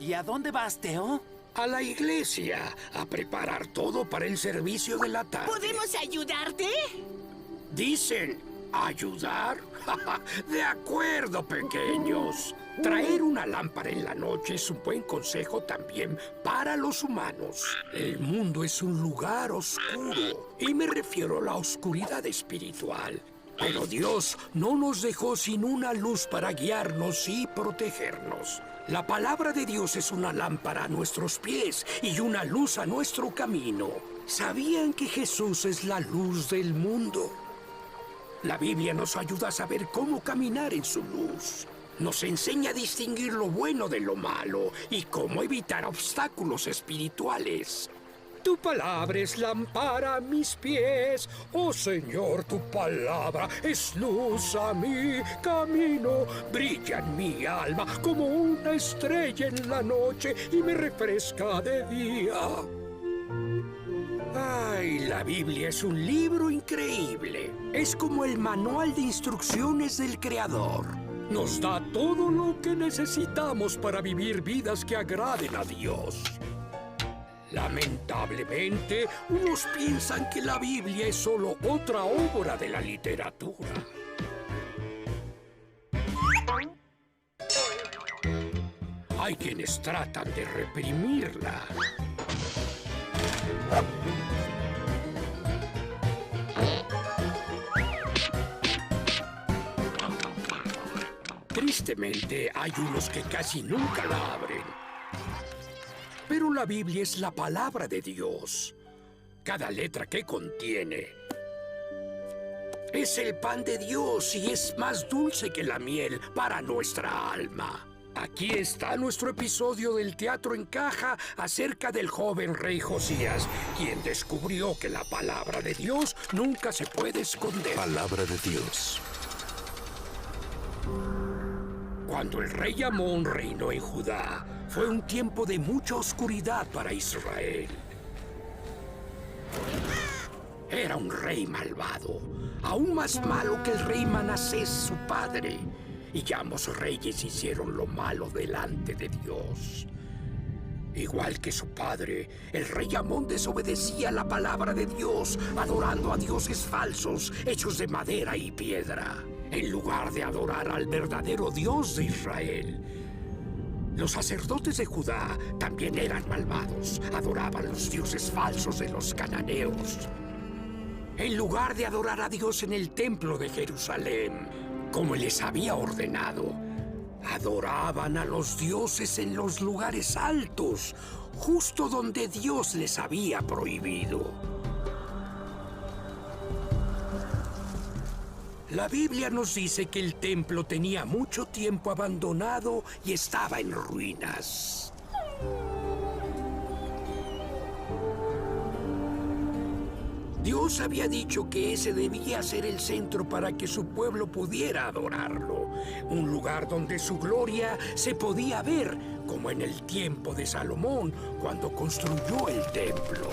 ¿Y a dónde vas, Teo? A la iglesia, a preparar todo para el servicio de la tarde. ¿Podemos ayudarte? ¿Dicen ayudar? De acuerdo, pequeños. Traer una lámpara en la noche es un buen consejo también para los humanos. El mundo es un lugar oscuro, y me refiero a la oscuridad espiritual. Pero Dios no nos dejó sin una luz para guiarnos y protegernos. La palabra de Dios es una lámpara a nuestros pies y una luz a nuestro camino. ¿Sabían que Jesús es la luz del mundo? La Biblia nos ayuda a saber cómo caminar en su luz. Nos enseña a distinguir lo bueno de lo malo y cómo evitar obstáculos espirituales. Tu palabra es lámpara a mis pies, oh Señor, tu palabra es luz a mi camino. Brilla en mi alma como una estrella en la noche y me refresca de día. Ay, la Biblia es un libro increíble. Es como el manual de instrucciones del Creador. Nos da todo lo que necesitamos para vivir vidas que agraden a Dios. Lamentablemente, unos piensan que la Biblia es solo otra obra de la literatura. Hay quienes tratan de reprimirla. Tristemente, hay unos que casi nunca la abren. Pero la Biblia es la palabra de Dios. Cada letra que contiene es el pan de Dios y es más dulce que la miel para nuestra alma. Aquí está nuestro episodio del Teatro en Caja acerca del joven rey Josías, quien descubrió que la palabra de Dios nunca se puede esconder. Palabra de Dios. Cuando el rey Amón reinó en Judá, fue un tiempo de mucha oscuridad para Israel. Era un rey malvado, aún más malo que el rey Manasés, su padre. Y ambos reyes hicieron lo malo delante de Dios. Igual que su padre, el rey Amón desobedecía la palabra de Dios, adorando a dioses falsos, hechos de madera y piedra, en lugar de adorar al verdadero Dios de Israel. Los sacerdotes de Judá también eran malvados, adoraban los dioses falsos de los cananeos. En lugar de adorar a Dios en el templo de Jerusalén, como les había ordenado, adoraban a los dioses en los lugares altos, justo donde Dios les había prohibido. La Biblia nos dice que el templo tenía mucho tiempo abandonado y estaba en ruinas. Dios había dicho que ese debía ser el centro para que su pueblo pudiera adorarlo. Un lugar donde su gloria se podía ver, como en el tiempo de Salomón, cuando construyó el templo.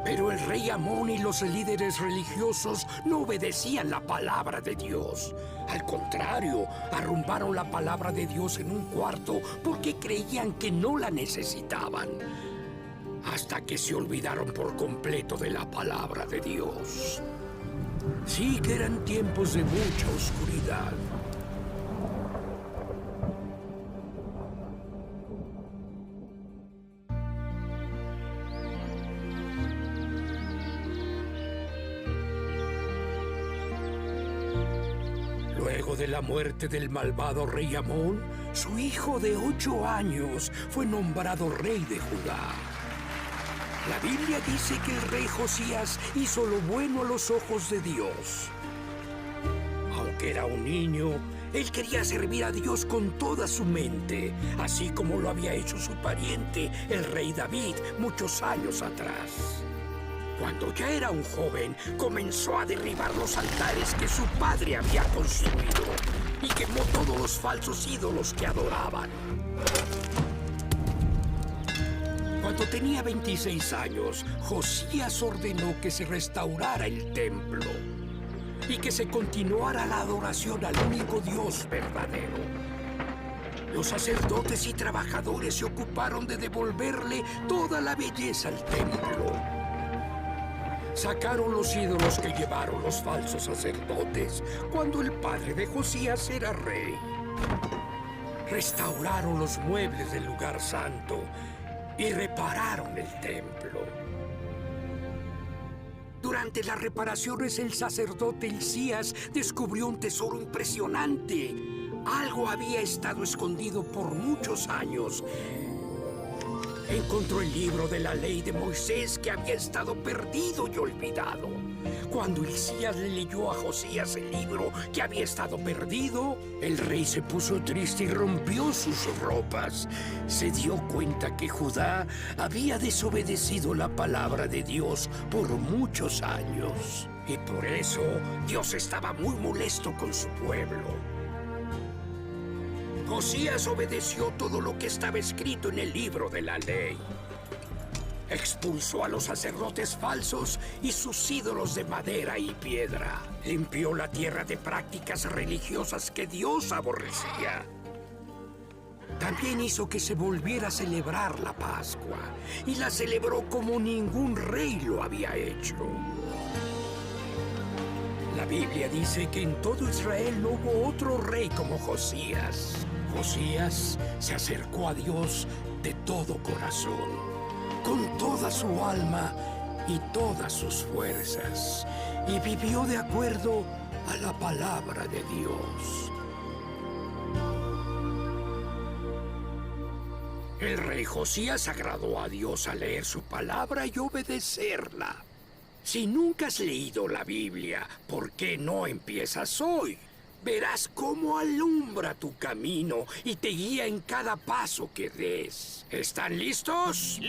Pero el rey Amón y los líderes religiosos no obedecían la palabra de Dios. Al contrario, arrumbaron la palabra de Dios en un cuarto porque creían que no la necesitaban. Hasta que se olvidaron por completo de la palabra de Dios. Sí que eran tiempos de mucha oscuridad. Luego de la muerte del malvado rey Amón, su hijo de 8 años fue nombrado rey de Judá. La Biblia dice que el rey Josías hizo lo bueno a los ojos de Dios. Aunque era un niño, él quería servir a Dios con toda su mente, así como lo había hecho su pariente, el rey David, muchos años atrás. Cuando ya era un joven, comenzó a derribar los altares que su padre había construido y quemó todos los falsos ídolos que adoraban. Cuando tenía 26 años, Josías ordenó que se restaurara el templo y que se continuara la adoración al único Dios verdadero. Los sacerdotes y trabajadores se ocuparon de devolverle toda la belleza al templo. Sacaron los ídolos que llevaron los falsos sacerdotes cuando el padre de Josías era rey. Restauraron los muebles del lugar santo y repararon el templo. Durante las reparaciones, el sacerdote Hilcías descubrió un tesoro impresionante. Algo había estado escondido por muchos años. Encontró el libro de la ley de Moisés que había estado perdido y olvidado. Cuando Hilcías le leyó a Josías el libro que había estado perdido, el rey se puso triste y rompió sus ropas. Se dio cuenta que Judá había desobedecido la palabra de Dios por muchos años. Y por eso Dios estaba muy molesto con su pueblo. Josías obedeció todo lo que estaba escrito en el libro de la ley. Expulsó a los sacerdotes falsos y sus ídolos de madera y piedra. Limpió la tierra de prácticas religiosas que Dios aborrecía. También hizo que se volviera a celebrar la Pascua, y la celebró como ningún rey lo había hecho. La Biblia dice que en todo Israel no hubo otro rey como Josías. Josías se acercó a Dios de todo corazón, con toda su alma y todas sus fuerzas, y vivió de acuerdo a la palabra de Dios. El rey Josías agradó a Dios al leer su palabra y obedecerla. Si nunca has leído la Biblia, ¿por qué no empiezas hoy? Verás cómo alumbra tu camino y te guía en cada paso que des. ¿Están listos?